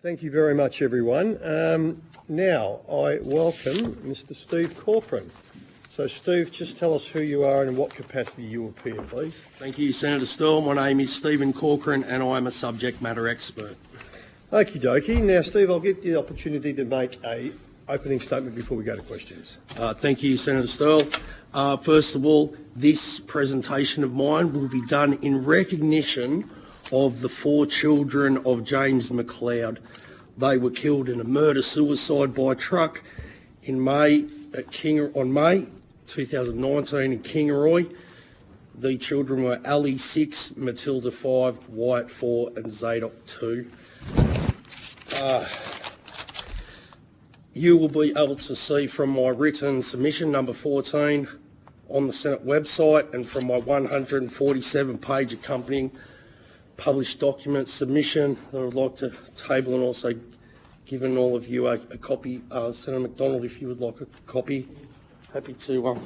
Thank you very much, everyone. Now, I welcome Mr. Steve Corcoran. So, Steve, just tell us who you are and in what capacity you appear, please. Thank you, Senator Still. My name is Stephen Corcoran and I'm a subject matter expert. Okie dokie. Now, Steve, I'll give you the opportunity to make a opening statement before we go to questions. Thank you, Senator Still. First of all, this presentation of mine will be done in recognition of the 4 children of James McLeod. They were killed in a murder-suicide by truck in May 2019 in Kingaroy. The children were Ali 6, Matilda 5, Wyatt 4 and Zadok 2. You will be able to see from my written submission number 14 on the Senate website and from my 147-page accompanying published document submission that I would like to table and also given all of you a copy. Senator McDonald, if you would like a copy, happy to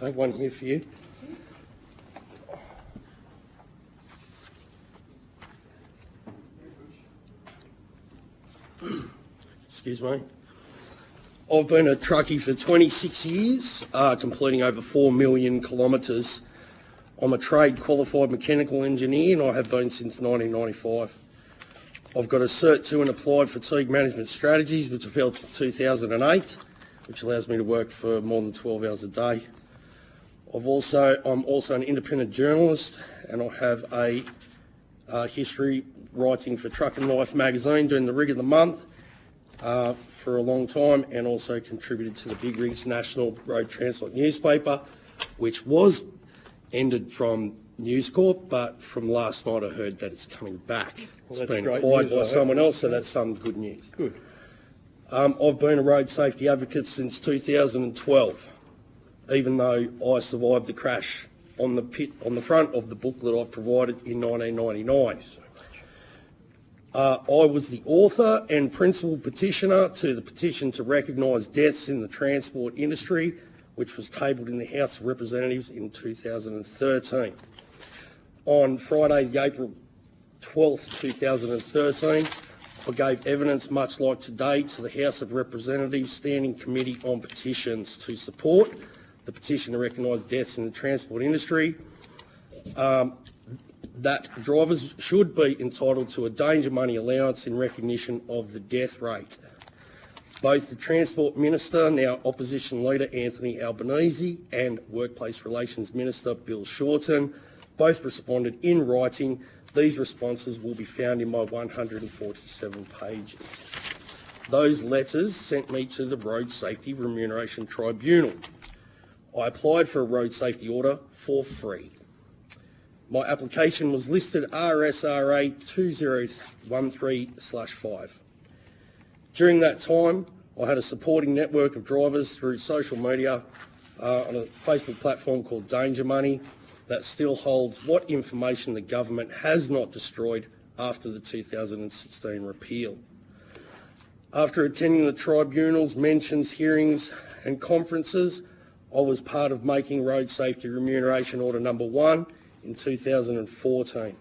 have one here for you. Excuse me. I've been a truckie for 26 years, completing over 4 million kilometres. I'm a trade qualified mechanical engineer and I have been since 1995. I've got a Cert 2 and applied fatigue management strategies, which I've held since 2008, which allows me to work for more than 12 hours a day. I'm also an independent journalist and I have a history writing for Truck and Life magazine, doing the rig of the month for a long time, and also contributed to the Big Rigs National Road Transport newspaper, which was ended from News Corp, but from last night I heard that it's coming back. Well, it's been acquired by someone else, so that's some good news. Good. I've been a road safety advocate since 2012, even though I survived the crash on the front of the booklet I've provided in 1999. I was the author and principal petitioner to the petition to recognise deaths in the transport industry, which was tabled in the House of Representatives in 2013. On Friday, April 12th, 2013, I gave evidence much like today to the House of Representatives Standing Committee on Petitions to support the petition to recognise deaths in the transport industry, that drivers should be entitled to a danger money allowance in recognition of the death rate. Both the Transport Minister, now Opposition Leader Anthony Albanese, and Workplace Relations Minister Bill Shorten both responded in writing. These responses will be found in my 147 pages. Those letters sent me to the Road Safety Remuneration Tribunal. I applied for a road safety order for free. My application was listed RSRA 2013/5. During that time, I had a supporting network of drivers through social media on a Facebook platform called Danger Money that still holds what information the government has not destroyed after the 2016 repeal. After attending the tribunal's mentions, hearings and conferences, I was part of making Road Safety Remuneration Order number 1 in 2014.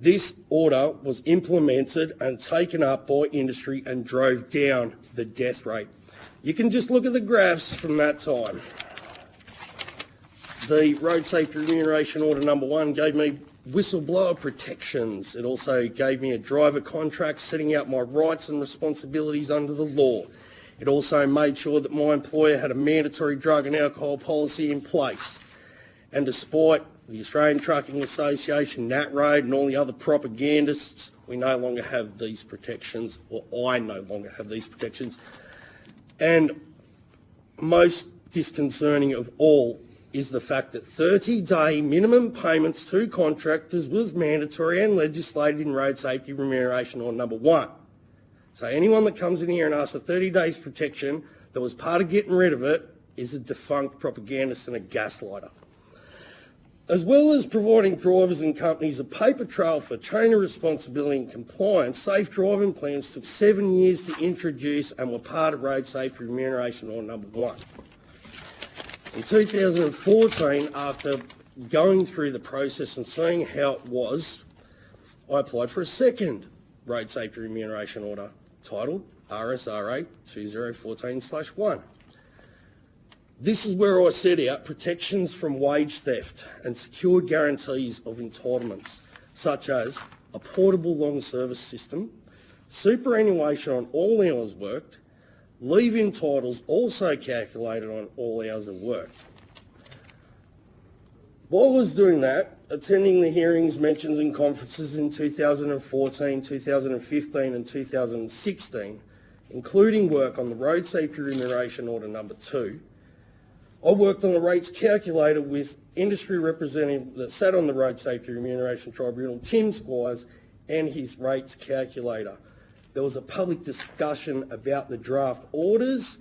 This order was implemented and taken up by industry and drove down the death rate. You can just look at the graphs from that time. The Road Safety Remuneration Order number 1 gave me whistleblower protections. It also gave me a driver contract setting out my rights and responsibilities under the law. It also made sure that my employer had a mandatory drug and alcohol policy in place. And despite the Australian Trucking Association, NatRoad and all the other propagandists, we no longer have these protections, or I no longer have these protections. And most disconcerting of all is the fact that 30-day minimum payments to contractors was mandatory and legislated in Road Safety Remuneration Order number 1. So anyone that comes in here and asks for 30 days protection that was part of getting rid of it is a defunct propagandist and a gaslighter. As well as providing drivers and companies a paper trail for chain of responsibility and compliance, safe driving plans took 7 years to introduce and were part of Road Safety Remuneration Order number 1. In 2014, after going through the process and seeing how it was, I applied for a second Road Safety Remuneration Order titled RSRA 2014/1. This is where I set out protections from wage theft and secured guarantees of entitlements, such as a portable long service system, superannuation on all hours worked, leave-in titles also calculated on all hours of work. While I was doing that, attending the hearings, mentions and conferences in 2014, 2015 and 2016, including work on the Road Safety Remuneration Order number 2, I worked on the rates calculator with industry representative that sat on the Road Safety Remuneration Tribunal, Tim Squires, and his rates calculator. There was a public discussion about the draft orders,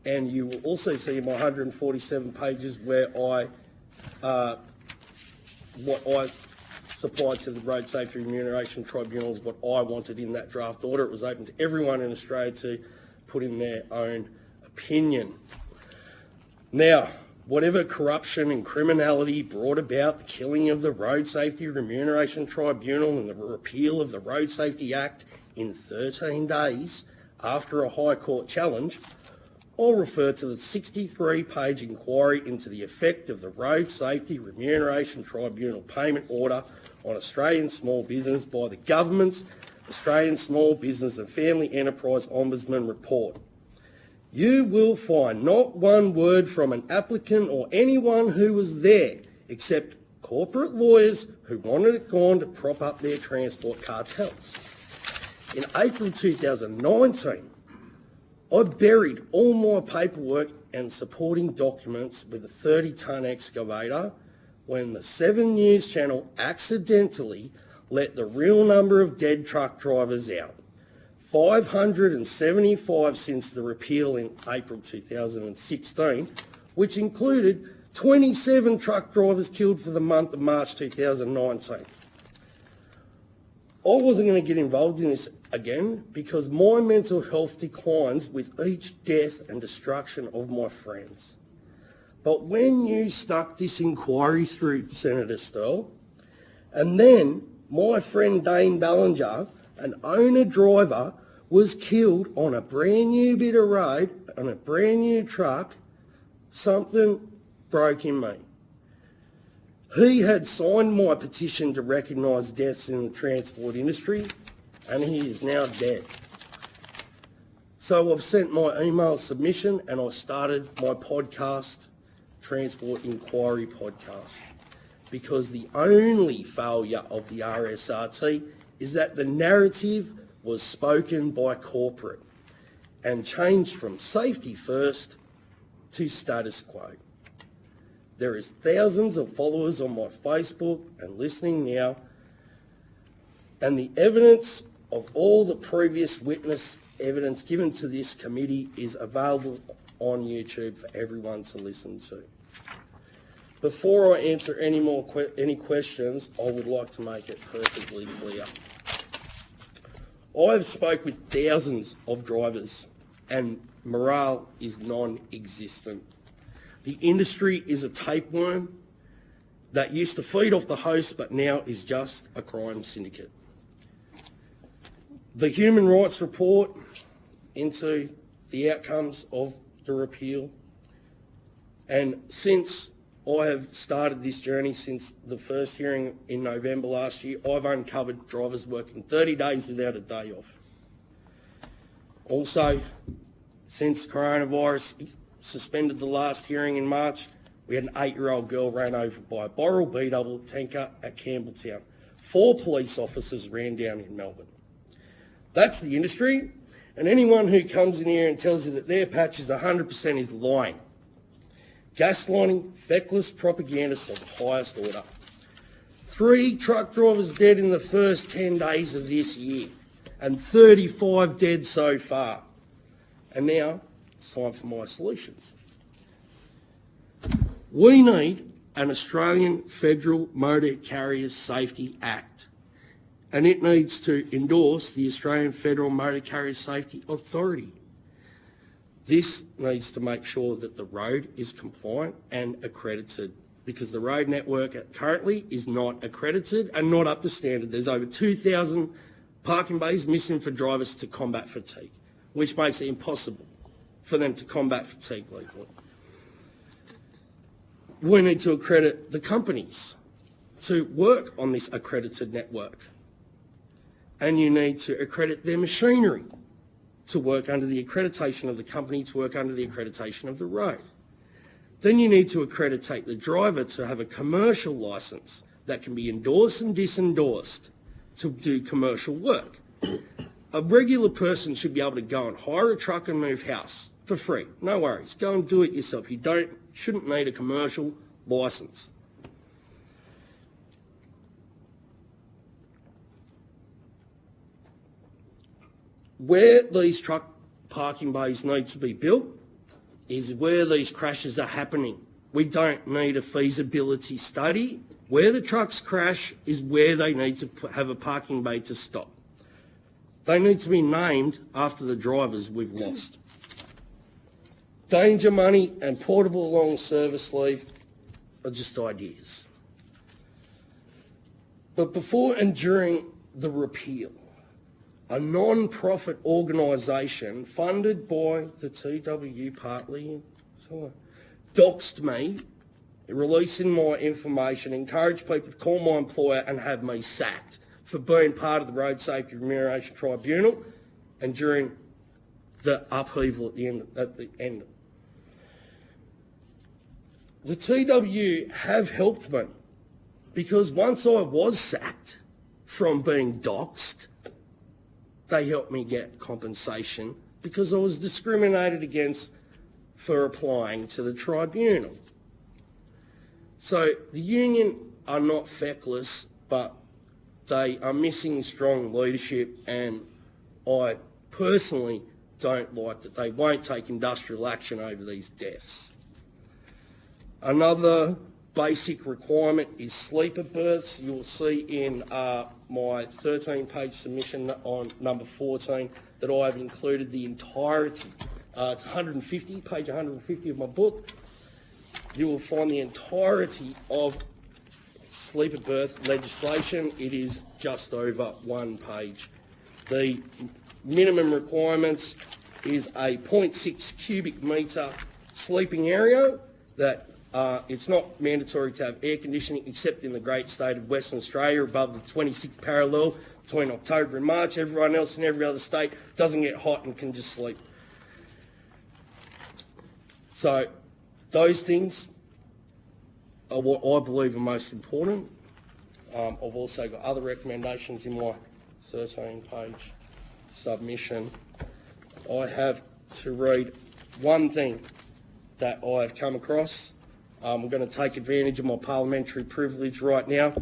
and you will also see in my 147 pages where what I supplied to the Road Safety Remuneration Tribunal is what I wanted in that draft order. It was open to everyone in Australia to put in their own opinion. Now, whatever corruption and criminality brought about the killing of the Road Safety Remuneration Tribunal and the repeal of the Road Safety Act in 13 days after a High Court challenge, I'll refer to the 63-page inquiry into the effect of the Road Safety Remuneration Tribunal payment order on Australian small business by the government's Australian Small Business and Family Enterprise Ombudsman report. You will find not one word from an applicant or anyone who was there, except corporate lawyers who wanted it gone to prop up their transport cartels. In April 2019, I buried all my paperwork and supporting documents with a 30-tonne excavator when the 7 News channel accidentally let the real number of dead truck drivers out. 575 since the repeal in April 2016, which included 27 truck drivers killed for the month of March 2019. I wasn't going to get involved in this again because my mental health declines with each death and destruction of my friends. But when you stuck this inquiry through, Senator Sterle, and then my friend Dane Ballinger, an owner-driver, was killed on a brand new bit of road, on a brand new truck, something broke in me. He had signed my petition to recognise deaths in the transport industry, and he is now dead. So I've sent my email submission and I started my podcast, Transport Inquiry Podcast, because the only failure of the RSRT is that the narrative was spoken by corporate and changed from safety first to status quo. There is thousands of followers on my Facebook and listening now, and the evidence of all the previous witness evidence given to this committee is available on YouTube for everyone to listen to. Before I answer any questions, I would like to make it perfectly clear. I've spoke with thousands of drivers and morale is non-existent. The industry is a tapeworm that used to feed off the host but now is just a crime syndicate. The human rights report into the outcomes of the repeal, and since I have started this journey since the first hearing in November last year, I've uncovered drivers working 30 days without a day off. Also, since coronavirus suspended the last hearing in March, we had an 8-year-old girl ran over by a Boral B-double tanker at Campbelltown. 4 police officers ran down in Melbourne. That's the industry, and anyone who comes in here and tells you that their patch is 100% is lying. Gaslighting, feckless propagandists of the highest order. 3 truck drivers dead in the first 10 days of this year, and 35 dead so far. And now, it's time for my solutions. We need an Australian Federal Motor Carriers Safety Act, and it needs to endorse the Australian Federal Motor Carriers Safety Authority. This needs to make sure that the road is compliant and accredited, because the road network currently is not accredited and not up to standard. There's over 2,000 Parking bays missing for drivers to combat fatigue, which makes it impossible for them to combat fatigue legally. We need to accredit the companies to work on this accredited network. And you need to accredit their machinery to work under the accreditation of the company, to work under the accreditation of the road. Then you need to accreditate the driver to have a commercial licence that can be endorsed and disendorsed to do commercial work. A regular person should be able to go and hire a truck and move house for free. No worries. Go and do it yourself. You shouldn't need a commercial licence. Where these truck parking bays need to be built is where these crashes are happening. We don't need a feasibility study. Where the trucks crash is where they need to have a parking bay to stop. They need to be named after the drivers we've lost. Danger money and portable long service leave are just ideas. But before and during the repeal, a non-profit organisation funded by the TW partly doxed me, releasing my information, encouraged people to call my employer and have me sacked for being part of the Road Safety Remuneration Tribunal and during the upheaval at the end. The TW have helped me because once I was sacked from being doxed, they helped me get compensation because I was discriminated against for applying to the tribunal. So the union are not feckless, but they are missing strong leadership, and I personally don't like that they won't take industrial action over these deaths. Another basic requirement is sleeper berths. You'll see in my 13-page submission on number 14 that I have included the entirety. It's page 150 of my book. You will find the entirety of sleeper berth legislation. It is just over 1 page. The minimum requirements is a 0.6 cubic metre sleeping area that it's not mandatory to have air conditioning except in the great state of Western Australia above the 26th parallel between October and March. Everyone else in every other state doesn't get hot and can just sleep. So those things are what I believe are most important. I've also got other recommendations in my 13-page submission. I have to read one thing that I've come across. I'm going to take advantage of my parliamentary privilege right now.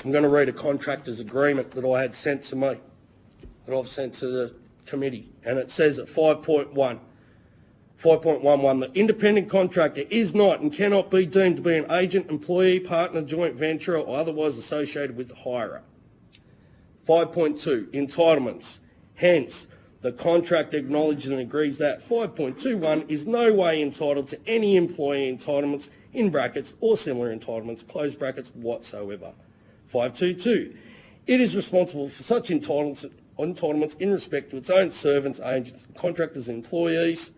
I'm going to read a contractor's agreement that I had sent to me, that I've sent to the committee, and it says at 5.11, the independent contractor is not and cannot be deemed to be an agent, employee, partner, joint venture or otherwise associated with the hirer. 5.2, entitlements. Hence, the contractor acknowledges and agrees that 5.21 is no way entitled to any employee entitlements in brackets or similar entitlements, close brackets, whatsoever. 5.22, it is responsible for such entitlements in respect to its own servants, agents, contractors and employees.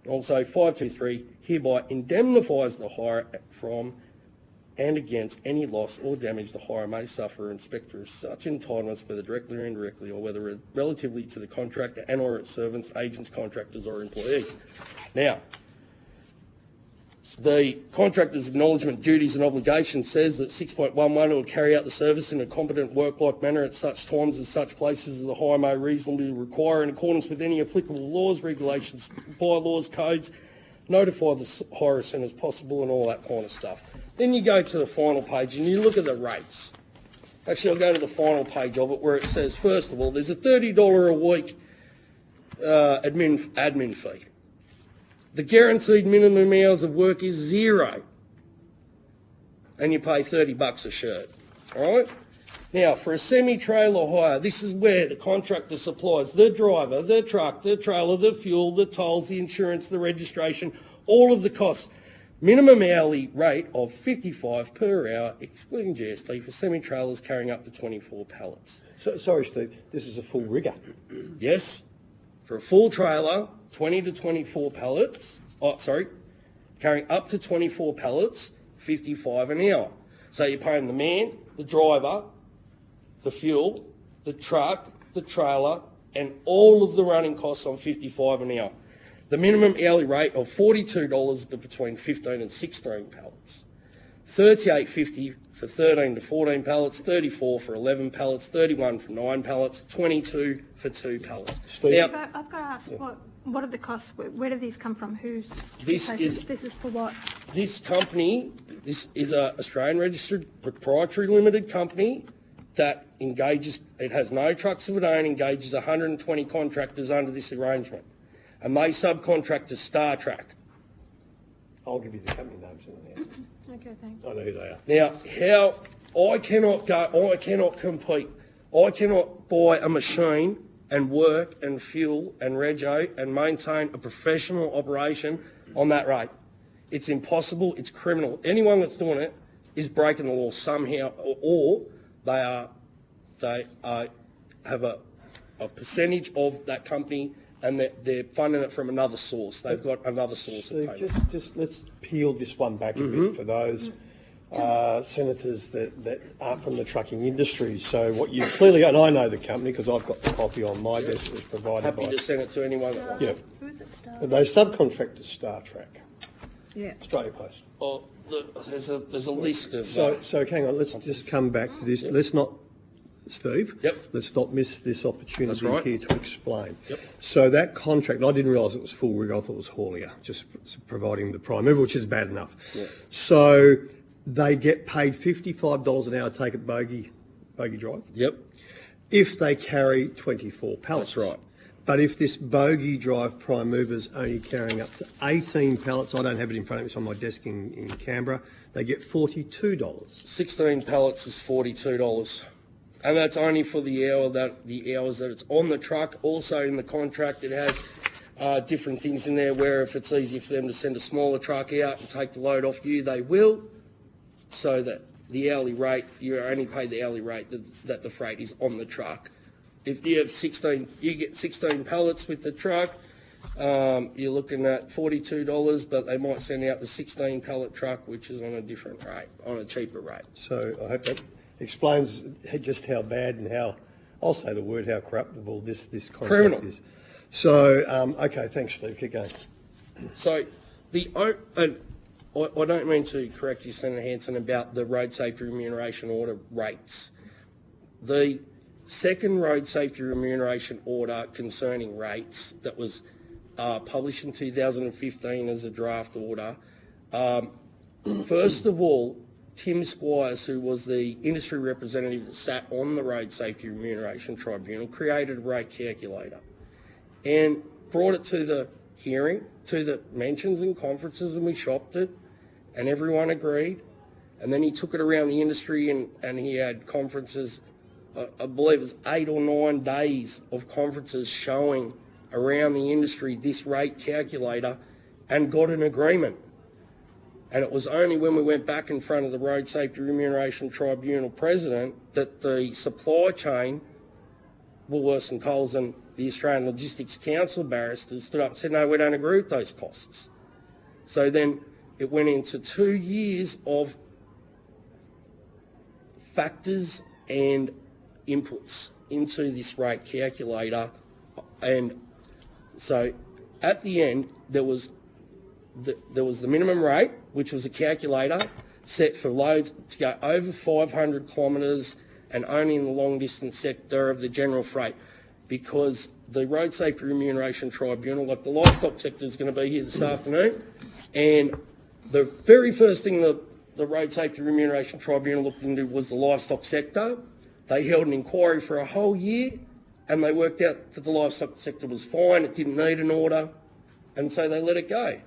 Also 5.23, hereby indemnifies the hirer from and against any loss or damage the hirer may suffer in respect of such entitlements, whether directly or indirectly, or whether relatively to the contractor and or its servants, agents, contractors or employees. Now, the contractor's acknowledgement, duties and obligations says that 6.11 will carry out the service in a competent work-like manner at such times and such places as the hire may reasonably require in accordance with any applicable laws, regulations, bylaws, codes, notify the hire as soon as possible and all that kind of stuff. Then you go to the final page and you look at the rates. Actually, I'll go to the final page of it where it says, first of all, there's a $30 a week admin fee. The guaranteed minimum hours of work is 0, and you pay $30 a shirt, all right? Now, for a semi-trailer hire, this is where the contractor supplies the driver, the truck, the trailer, the fuel, the tolls, the insurance, the registration, all of the costs. Minimum hourly rate of $55 per hour, excluding GST, for semi-trailers carrying up to 24 pallets. So, sorry, Steve, this is a full rigger. Yes, for a full trailer, 20 to 24 pallets, carrying up to 24 pallets, $55 an hour. So you're paying the man, the driver, the fuel, the truck, the trailer, and all of the running costs on $55 an hour. The minimum hourly rate of $42 between 15 and 16 pallets. $38.50 for 13 to 14 pallets, $34 for 11 pallets, $31 for 9 pallets, $22 for 2 pallets. Steve? Now, I've got to ask, what are the costs? Where do these come from? This is for what? This company, this is a Australian registered proprietary limited company that engages, it has no trucks of its own, engages 120 contractors under this arrangement. And they subcontract to Star Track. I'll give you the company names in a minute. Okay, thanks. I know who they are. Now, I cannot compete. I cannot buy a machine and work and fuel and rego and maintain a professional operation on that rate. It's impossible. It's criminal. Anyone that's doing it is breaking the law somehow, or they have a percentage of that company and they're funding it from another source. They've got another source of payment. Just let's peel this one back a bit for those senators that aren't from the trucking industry. So what you clearly, and I know the company because I've got the copy on my desk that was provided Happy by. to send it to anyone that wants. Yeah. Who's it Star? Those subcontractors, Star Trek, Yeah. Australia Post. Oh, there's a list of... So hang on, let's just come back to this. Let's not, Steve. Yep. Let's not miss this opportunity That's right. here to explain. Yep. So that contract, I didn't realise it was full rig. I thought it was haulier, just providing the prime mover, which is bad enough. Yeah. So they get paid $55 an hour to take it bogey drive. Yep. If they carry 24 pallets. That's right. But if this bogey drive prime mover's only carrying up to 18 pallets, I don't have it in front of me, it's on my desk in Canberra, they get $42. 16 pallets is $42. And that's only for the hours that it's on the truck. Also in the contract it has different things in there where if it's easier for them to send a smaller truck out and take the load off you, they will. So that the hourly rate, you only pay the hourly rate that the freight is on the truck. If you have 16, you get 16 pallets with the truck, you're looking at $42, but they might send out the 16 pallet truck, which is on a different rate, on a cheaper rate. So I hope that explains just how bad and how, I'll say the word, how corruptible this contract Criminal. is. So, okay, thanks, Steve. Keep going. So I don't mean to correct you, Senator Hanson, about the road safety remuneration order rates. The second road safety remuneration order concerning rates that was published in 2015 as a draft order, first of all, Tim Squires, who was the industry representative that sat on the Road Safety Remuneration Tribunal, created a rate calculator and brought it to the hearing, to the mentions and conferences, and we shopped it and everyone agreed. And then he took it around the industry and he had conferences, I believe it was 8 or 9 days of conferences showing around the industry this rate calculator and got an agreement. And it was only when we went back in front of the Road Safety Remuneration Tribunal president that the supply chain, Woolworths and Coles and the Australian Logistics Council barristers stood up and said, no, we don't agree with those costs. So then it went into 2 years of factors and inputs into this rate calculator. And so at the end, there was the minimum rate, which was a calculator set for loads to go over 500 kilometres and only in the long distance sector of the general freight, because the Road Safety Remuneration Tribunal, like the livestock sector, is going to be here this afternoon, and the very first thing the Road Safety Remuneration Tribunal looked into was the livestock sector. They held an inquiry for a whole year and they worked out that the livestock sector was fine, it didn't need an order, and so they let it go.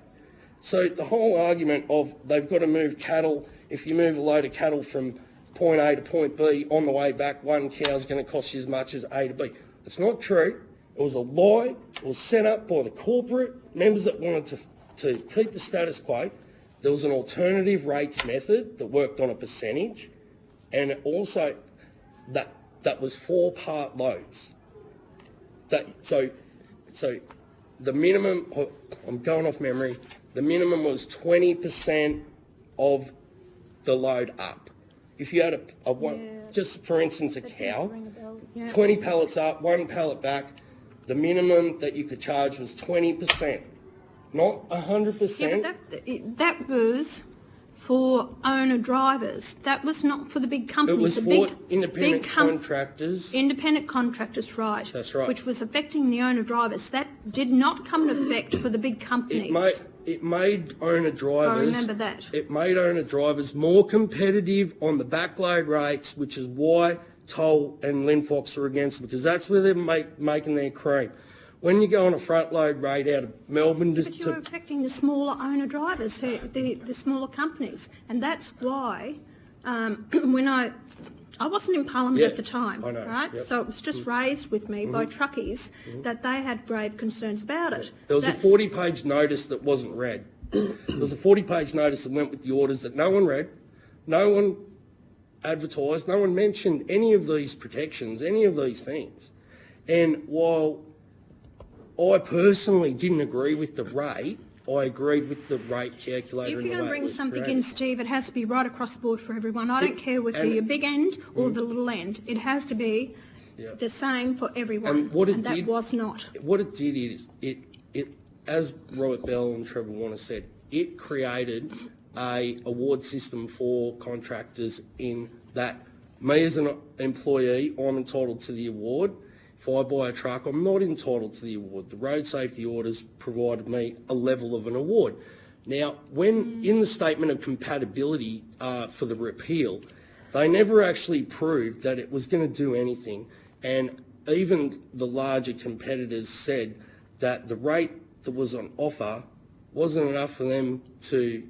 So the whole argument of they've got to move cattle, if you move a load of cattle from point A to point B, on the way back, one cow's going to cost you as much as A to B. It's not true. It was a lie. It was set up by the corporate members that wanted to keep the status quo. there was an alternative rates method that worked on a percentage, and also that was 4-part loads. So the minimum, I'm going off memory, the minimum was 20% of the load up. If you had a one, just for instance, a cow, 20 pallets up, 1 pallet back, the minimum that you could charge was 20%, not 100%. Yeah, but that was for owner drivers. That was not for the big companies. It was The for independent contractors. Independent contractors, right. That's right. Which was affecting the owner drivers. That did not come into effect for the big companies. It made owner drivers. I remember that. It made owner drivers more competitive on the backload rates, which is why Toll and Linfox are against it, because that's where they're making their cream. When you go on a front load rate out of Melbourne, But you're affecting the smaller owner drivers, the smaller companies, and that's why when I wasn't in Parliament at the time, I know, right? yep. So it was just raised with me by truckies that they had grave concerns about it. There was a 40-page notice that wasn't read. There was a 40-page notice that went with the orders that no one read, no one advertised, no one mentioned any of these protections, any of these things. And while I personally didn't agree with the rate, I agreed with the rate calculator. If you're going to bring something in, Steve, it has to be right across the board for everyone. I don't care whether you're big end or the little end. It has to be the same for everyone, and that was not. What it did is, it as Robert Bell and Trevor Warner said, it created a award system for contractors in that me as an employee, I'm entitled to the award. If I buy a truck, I'm not entitled to the award. The road safety orders provided me a level of an award. Now, when in the statement of compatibility for the repeal, they never actually proved that it was going to do anything, and even the larger competitors said that the rate that was on offer wasn't enough for them to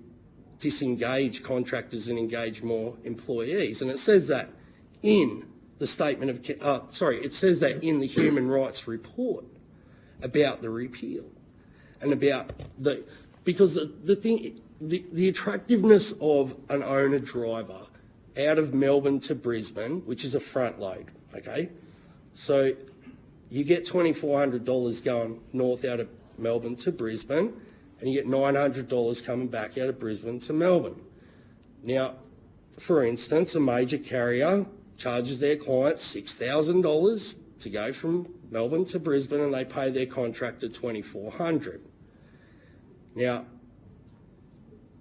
disengage contractors and engage more employees. And it says that in the statement of, it says that in the human rights report about the repeal and about because the attractiveness of an owner driver out of Melbourne to Brisbane, which is a front load, okay? So you get $2,400 going north out of Melbourne to Brisbane, and you get $900 coming back out of Brisbane to Melbourne. Now, for instance, a major carrier charges their clients $6,000 to go from Melbourne to Brisbane, and they pay their contractor $2,400. Now,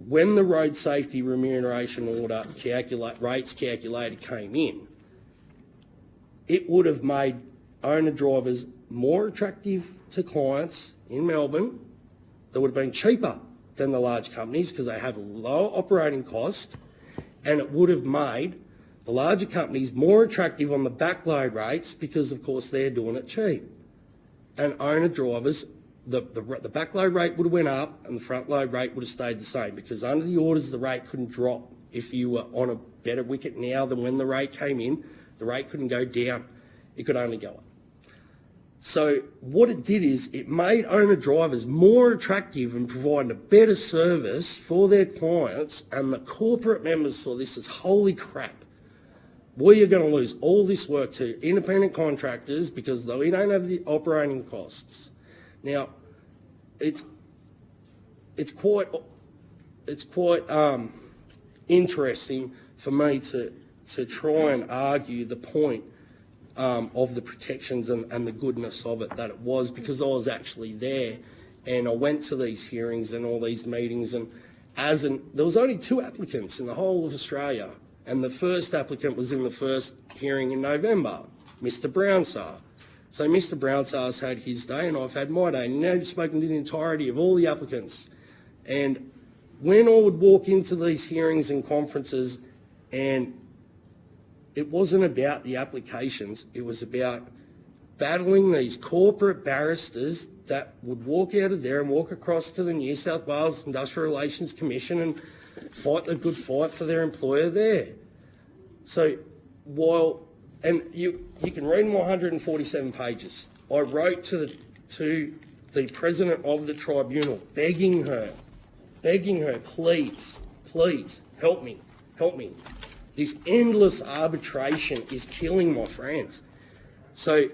when the road safety remuneration order rates calculator came in, it would have made owner drivers more attractive to clients in Melbourne. That would have been cheaper than the large companies because they have a lower operating cost, and it would have made the larger companies more attractive on the backload rates because, of course, they're doing it cheap. And owner drivers, the backload rate would have went up and the front load rate would have stayed the same because under the orders the rate couldn't drop if you were on a better wicket now than when the rate came in. The rate couldn't go down, it could only go up. So what it did is it made owner drivers more attractive and providing a better service for their clients, and the corporate members saw this as holy crap. We are going to lose all this work to independent contractors because we don't have the operating costs. Now, it's quite interesting for me to try and argue the point of the protections and the goodness of it that it was, because I was actually there and I went to these hearings and all these meetings, and there was only 2 applicants in the whole of Australia, and the first applicant was in the first hearing in November, Mr. Brownsar. So Mr. Brownsar's had his day and I've had my day, and now I've spoken to the entirety of all the applicants. And when I would walk into these hearings and conferences, and it wasn't about the applications, it was about battling these corporate barristers that would walk out of there and walk across to the New South Wales Industrial Relations Commission and fight the good fight for their employer there. So and you can read my 147 pages. I wrote to the president of the tribunal begging her begging her, please, help me. This endless arbitration is killing my friends. So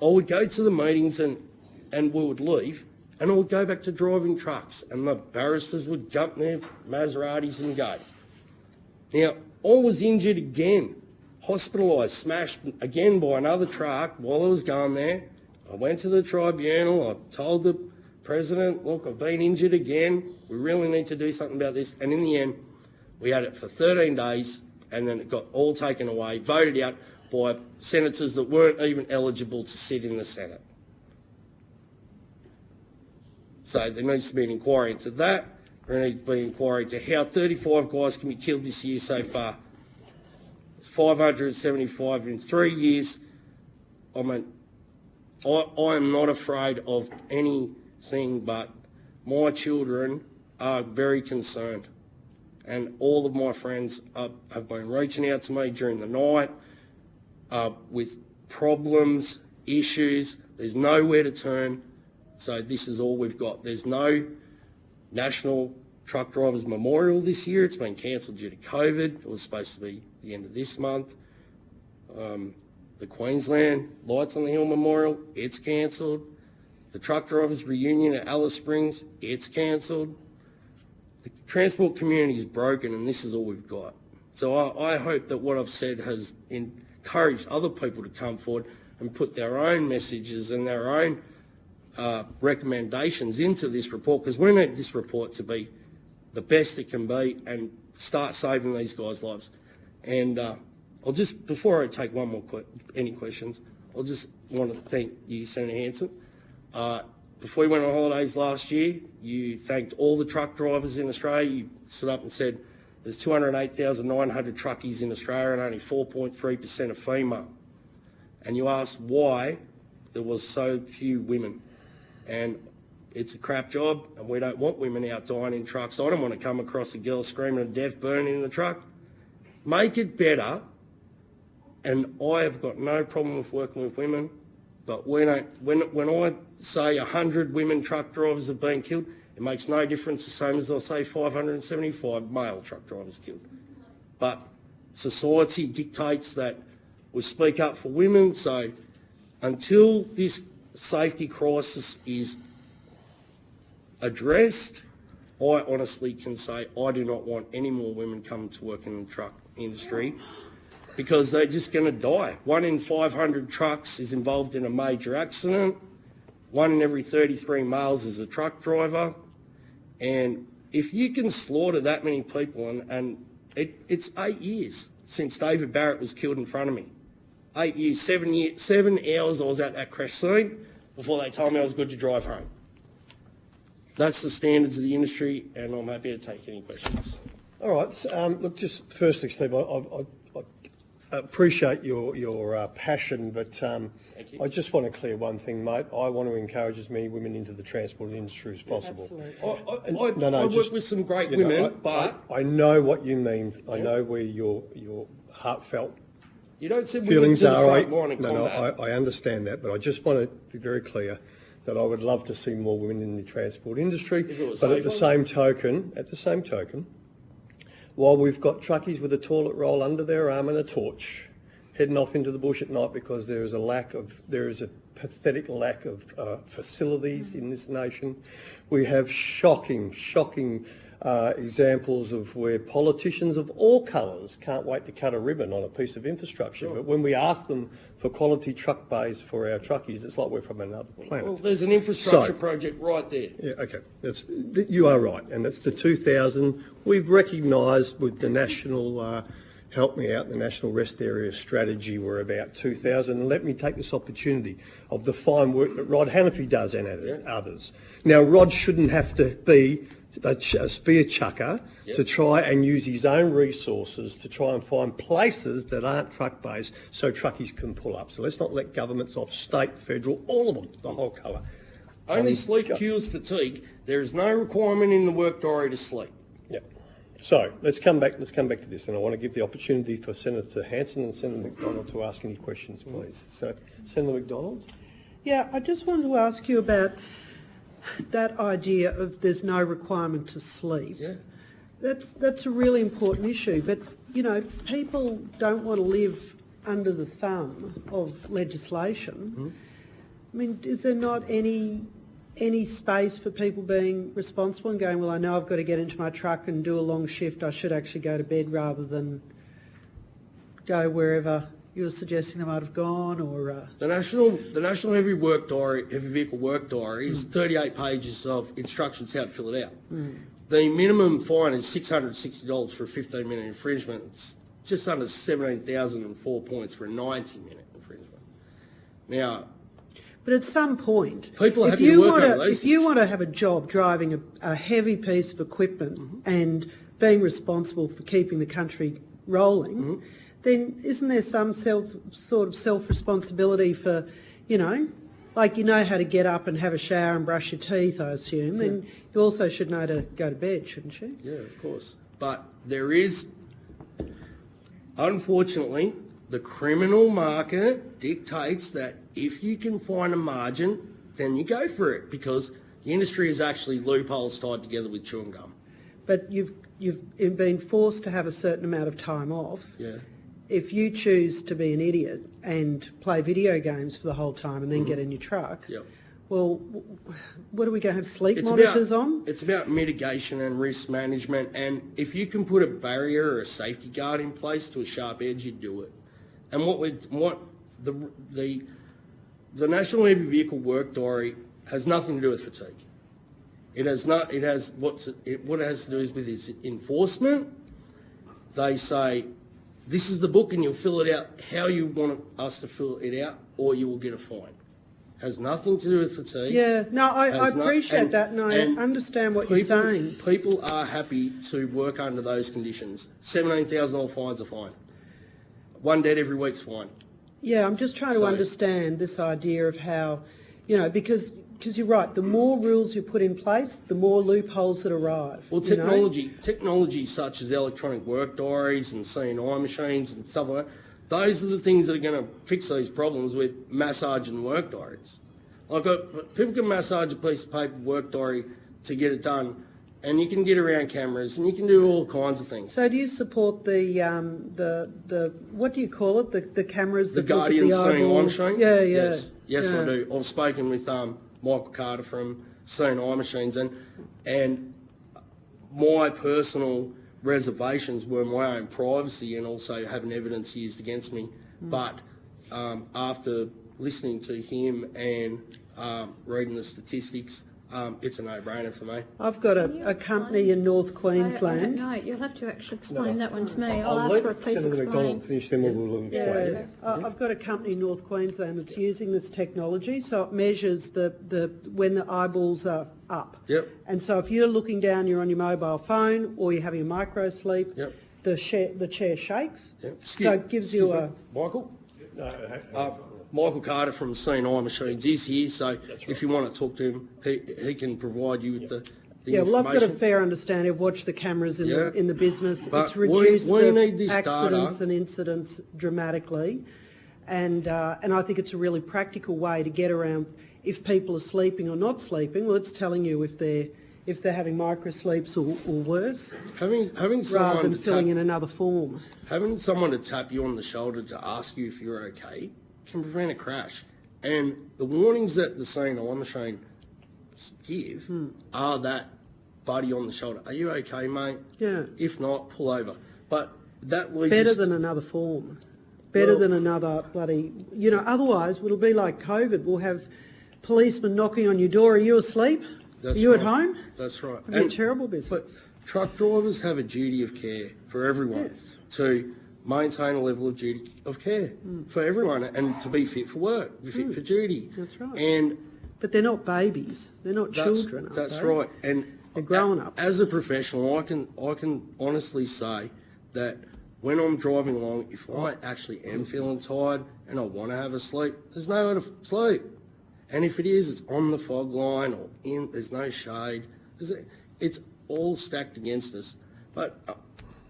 I would go to the meetings and we would leave, and I would go back to driving trucks, and the barristers would jump their Maseratis and go. Now, I was injured again, hospitalised, smashed again by another truck while I was going there. I went to the tribunal, I told the president, look, I've been injured again, we really need to do something about this. And in the end, we had it for 13 days, and then it got all taken away, voted out by senators that weren't even eligible to sit in the Senate. So there needs to be an inquiry into that. There needs to be an inquiry into how 35 guys can be killed this year so far. It's 575 in 3 years. I mean, I am not afraid of anything, but my children are very concerned. And all of my friends have been reaching out to me during the night with problems, issues. There's nowhere to turn. So this is all we've got. There's no National Truck Drivers Memorial this year. It's been cancelled due to COVID. It was supposed to be the end of this month. The Queensland Lights on the Hill Memorial, it's cancelled. The Truck Drivers Reunion at Alice Springs, it's cancelled. The transport community is broken, and this is all we've got. So I hope that what I've said has encouraged other people to come forward and put their own messages and their own recommendations into this report, because we need this report to be the best it can be and start saving these guys' lives. And I'll just, before I take one more any questions, I'll just want to thank you, Senator Hanson. Before you went on holidays last year, you thanked all the truck drivers in Australia. You stood up and said there's 208,900 truckies in Australia and only 4.3% are female. And you asked why there was so few women. And it's a crap job, and we don't want women out dying in trucks. I don't want to come across a girl screaming of death, burning in the truck. Make it better, and I have got no problem with working with women, but when I say 100 women truck drivers have been killed, it makes no difference, the same as I say 575 male truck drivers killed. But society dictates that we speak up for women, so until this safety crisis is addressed, I honestly can say I do not want any more women coming to work in the truck industry, because they're just going to die. 1 in 500 trucks is involved in a major accident. 1 in every 33 males is a truck driver. And if you can slaughter that many people, and it's 8 years since David Barrett was killed in front of me. 8 years, 7 hours I was at that crash scene before they told me I was good to drive home. That's the standards of the industry, and I'm happy to take any questions. All right. Look, just firstly, Steve, I appreciate your passion, but I just want to clear one thing, mate. I want to encourage as many women into the transport industry as possible. Absolutely. I work with some great women, but I know what you mean. I know where your heartfelt you don't send feelings women to are. the front line in combat. I understand that, but I just want to be very clear that I would love to see more women in the transport industry. But at the same token, while we've got truckies with a toilet roll under their arm and a torch, heading off into the bush at night because there is a pathetic lack of facilities in this nation. We have shocking examples of where politicians of all colours can't wait to cut a ribbon on a piece of infrastructure. Sure. But when we ask them for quality truck bays for our truckies, it's like we're from another planet. Well, there's an infrastructure project right there. Yeah, okay. You are right, and that's the 2000. We've recognised with the national, help me out, the National Rest Area Strategy, we're about 2000. And let me take this opportunity of the fine work that Rod Hannafy does and others. Now, Rod shouldn't have to be a spear chucker to try and use his own resources to try and find places that aren't truck bays so truckies can pull up. So let's not let governments off, state, federal, all of them, the whole colour. Only sleep cures fatigue. There is no requirement in the work diary to sleep. Yeah. So let's come back to this, and I want to give the opportunity for Senator Hanson and Senator McDonald to ask any questions, please. So, Senator McDonald? Yeah, I just wanted to ask you about that idea of there's no requirement to sleep. Yeah. That's a really important issue. But, you know, people don't want to live under the thumb of legislation. Mm-hmm. I mean, is there not any space for people being responsible and going, well, I know I've got to get into my truck and do a long shift, I should actually go to bed rather than go wherever you were suggesting I might have gone, or... The National Heavy Vehicle Work Diary is 38 pages of instructions how to fill it out. The minimum fine is $660 for a 15-minute infringement. It's just under 17,004 points for a 90-minute infringement. Now... But at some point, people are happy to work under these if you want to have a job driving a heavy piece of equipment and being responsible for keeping the country rolling, then isn't there some sort of self-responsibility for, you know, like you know how to get up and have a shower and brush your teeth, I assume, then you also should know to go to bed, shouldn't you? Yeah, of course. But there is, unfortunately, the criminal market dictates that if you can find a margin, then you go for it, because the industry is actually loopholes tied together with chewing gum. But you've been forced to have a certain amount of time off. Yeah. If you choose to be an idiot and play video games for the whole time and then get in your truck, Yep. well, what are we going to have sleep monitors on? It's about mitigation and risk management, and if you can put a barrier or a safety guard in place to a sharp edge, you do it. And what the National Heavy Vehicle Work Diary has nothing to do with fatigue. It has not. It has what it has to do is with its enforcement. They say, this is the book and you'll fill it out how you want us to fill it out, or you will get a fine. Has nothing to do with fatigue. Yeah, no, I appreciate that, and I understand what you're saying. People are happy to work under those conditions. $17,000 fines are fine. One dead every week's fine. Yeah, I'm just trying to understand this idea of how, you know, because you're right, the more rules you put in place, the more loopholes that arrive. Well, technology such as electronic work diaries and C&I machines and stuff like that, those are the things that are going to fix these problems with massage and work diaries. People can massage a piece of paper work diary to get it done, and you can get around cameras and you can do all kinds of things. So do you support the what do you call it? The cameras? The Guardian C&I machine? Yeah. Yes, yeah. I do. I've spoken with Michael Carter from C&I Machines, and my personal reservations were my own privacy and also having evidence used against me. But after listening to him and reading the statistics, it's a no-brainer for me. I've got a company in North Queensland. No, you'll have to actually explain that one to me. I'll ask for a piece of explain. Finish, then we'll explain. Yeah, I've got a company in North Queensland that's using this technology, so it measures when the eyeballs are up. Yep. And so if you're looking down, you're on your mobile phone, or you're having a micro sleep. Yep. The chair shakes. Yep. So it gives you a... Michael? Michael Carter from C&I Machines is here, so if you want to talk to him, he can provide you with the Yeah, well, I've got a information. fair understanding of watched the cameras in the business. But it's reduced we need the this accidents data. and incidents dramatically, and I think it's a really practical way to get around if people are sleeping or not sleeping. Well, it's telling you if they're having micro sleeps or worse, Having rather someone than to filling tap, in another form. having someone to tap you on the shoulder to ask you if you're okay can prevent a crash. And the warnings that the C&I machine give are that buddy on the shoulder. Are you okay, mate? Yeah. If not, pull over. But that leads Better us than another form. Better than another bloody... You know, otherwise it'll be like COVID. We'll have policemen knocking on your door. Are you asleep? That's Are you at right. home? That's right. It'll be a terrible business. But truck drivers have a duty of care for everyone Yes. to maintain a level of duty of care for everyone and to be fit for work, be fit for duty. That's right. And But they're not babies. They're not children. Are that's they? right. And They're grown-ups. As a professional, I can honestly say that when I'm driving along, if I actually am feeling tired and I want to have a sleep, there's nowhere to sleep. And if it is, it's on the fog line or there's no shade. It's all stacked against us. But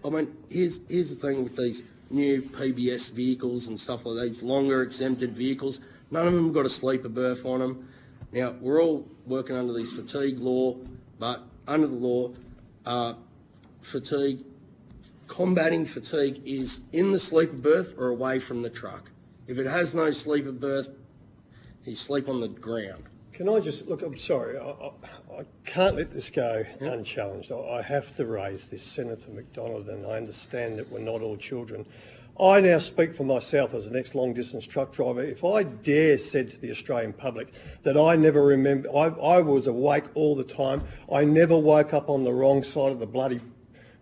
I mean, here's the thing with these new PBS vehicles and stuff like that, these longer exempted vehicles. None of them got a sleeper berth on them. Now, we're all working under this fatigue law, but under the law, combating fatigue is in the sleeper berth or away from the truck. If it has no sleeper berth, you sleep on the ground. Can I just, look, I'm sorry, I can't let this go unchallenged. I have to raise this, Senator McDonald, and I understand that we're not all children. I now speak for myself as an ex-long-distance truck driver. If I dare said to the Australian public that I never remember, I was awake all the time. I never woke up on the wrong side of the bloody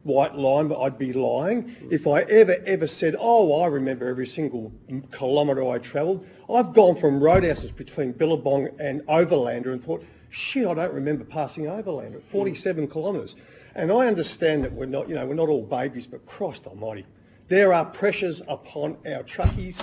white line, but I'd be lying. If I ever said, oh, I remember every single kilometre I travelled, I've gone from roadhouses between Billabong and Overlander and thought, shit, I don't remember passing Overlander at 47 kilometres. And I understand that we're not all babies, but Christ almighty, there are pressures upon our truckies,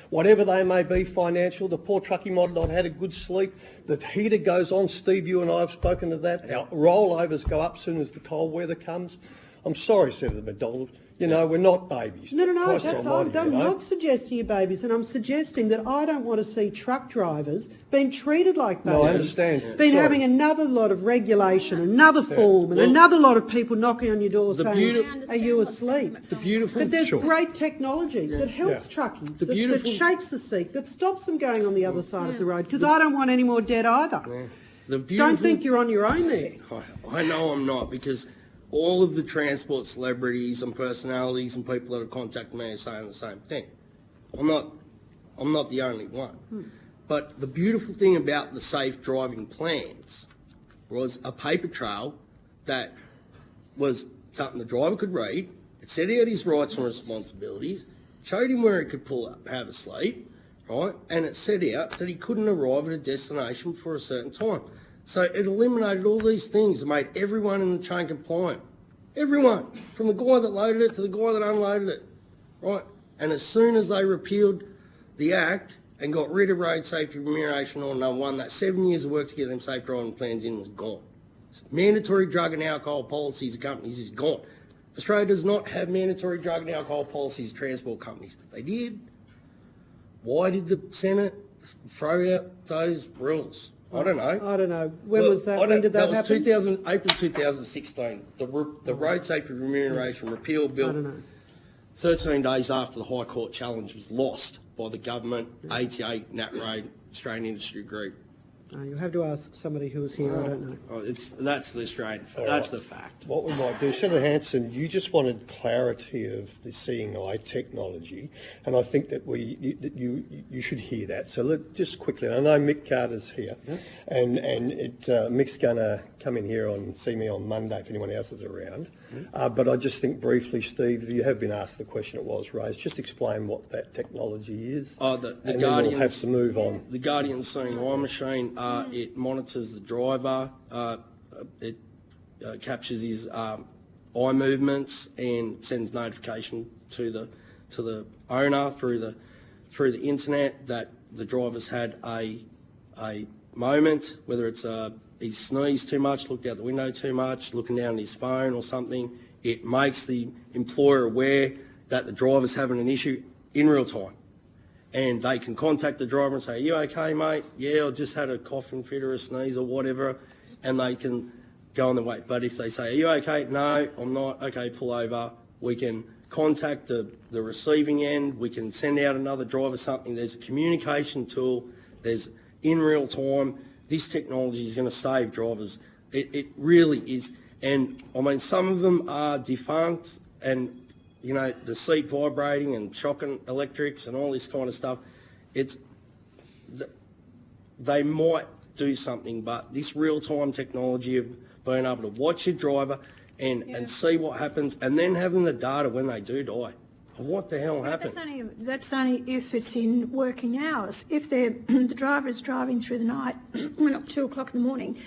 whatever they may be financial. The poor truckie might not have had a good sleep. The heater goes on. Steve, you and I have spoken to that. Our rollovers go up as soon as the cold weather comes. I'm sorry, Senator McDonald. We're not babies. No, Christ that's almighty, I'm not suggesting you're babies, and I'm suggesting that I don't want to see truck drivers being treated like babies. No, I understand. Been Sorry. having another lot of regulation, another form, and another lot of people knocking on your door saying, are you asleep? But there's great technology that helps truckies, that shakes the seat, that stops them going on the other side of the road, because I don't want any more dead either. Don't think you're on your own there. I know I'm not, because all of the transport celebrities and personalities and people that have contacted me are saying the same thing. I'm not the only one. But the beautiful thing about the safe driving plans was a paper trail that was something the driver could read. It set out his rights and responsibilities, showed him where he could pull up, have a sleep, right? And it set out that he couldn't arrive at a destination for a certain time. So it eliminated all these things and made everyone in the chain compliant. Everyone, from the guy that loaded it to the guy that unloaded it, right? And as soon as they repealed the Act and got rid of road safety remuneration Order No. 1, that 7 years of work to get them safe driving plans in was gone. Mandatory drug and alcohol policies of companies is gone. Australia does not have mandatory drug and alcohol policies of transport companies. They did. Why did the Senate throw out those rules? I don't know. When was that? When did that happen? That was April 2016. The Road Safety Remuneration Repeal Bill. I don't know. 13 days after the High Court challenge was lost by the government, ATA, NatRoad, Australian Industry Group. You'll have to ask somebody who was here. I don't know. That's the Australian. That's the fact. What we might do, Senator Hanson, you just wanted clarity of the seeing eye technology, and I think that you should hear that. So just quickly, I know Mick Carter's here, and Mick's going to come in here and see me on Monday if anyone else is around. But I just think briefly, Steve, you have been asked the question, it was raised. Just explain what that technology is, and then we'll have to move on. The Guardian seeing eye machine. It monitors the driver. It captures his eye movements and sends notification to the owner through the internet that the driver's had a moment, whether it's he sneezed too much, looked out the window too much, looking down at his phone or something. It makes the employer aware that the driver's having an issue in real time. And they can contact the driver and say, are you okay, mate? Yeah, I just had a coughing fit or a sneeze or whatever, and they can go on their way. But if they say, are you okay? No, I'm not. Okay, pull over. We can contact the receiving end. We can send out another driver something. There's a communication tool. There's in real time. This technology is going to save drivers. It really is. And, I mean, some of them are defunct and, the seat vibrating and shocking electrics and all this kind of stuff. They might do something, but this real-time technology of being able to watch your driver and see what happens and then having the data when they do die. What the hell happened? That's only if it's in working hours. If the driver is driving through the night, at 2 o'clock in the morning,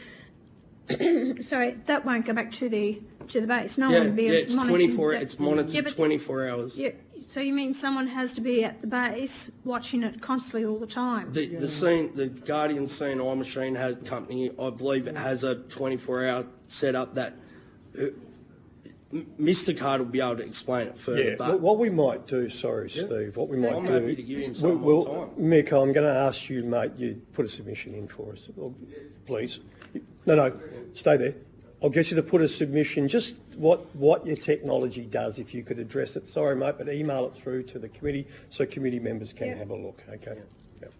so that won't go back to the base. No one will be it's monitoring 24. It's monitored 24 hours. Yeah. So you mean someone has to be at the base watching it constantly all the time? The Guardian Scene Eye Machine company, I believe it has a 24-hour setup that Mr. Carter will be able to explain it further. Yeah, but what we might do, sorry, Steve, what we might I'm do... happy to give him some more time. Mick, I'm going to ask you, mate, you put a submission in for us, please. No, stay there. I'll get you to put a submission, just what your technology does, if you could address it. Sorry, mate, but email it through to the committee so committee members can have a look, okay? Yep.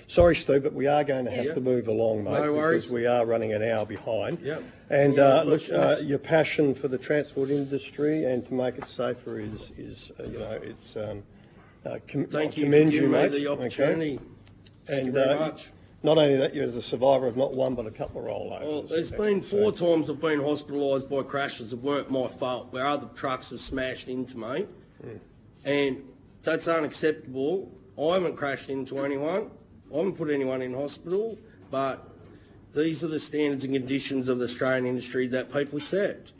Sorry, Steve, but we are going to have to move along, mate, No worries. because we are running an hour behind. Yep. And Look, your passion for the transport industry and to make it safer is you know, it's thank you for commend giving me mate. the opportunity. Thank you very much. Not only that, you're the survivor of not one but a couple of rollovers. Well, there's been 4 times I've been hospitalised by crashes that weren't my fault, where other trucks have smashed into me, and that's unacceptable. I haven't crashed into anyone. I haven't put anyone in hospital, but these are the standards and conditions of the Australian industry that people accept.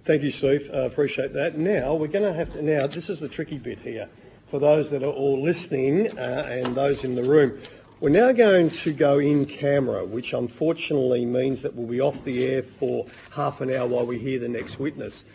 Thank you, Steve. I appreciate that. Now, we're going to have to... Now, this is the tricky bit here. For those that are all listening and those in the room, we're now going to go in camera, which unfortunately means that we'll be off the air for half an hour while we hear the next witness.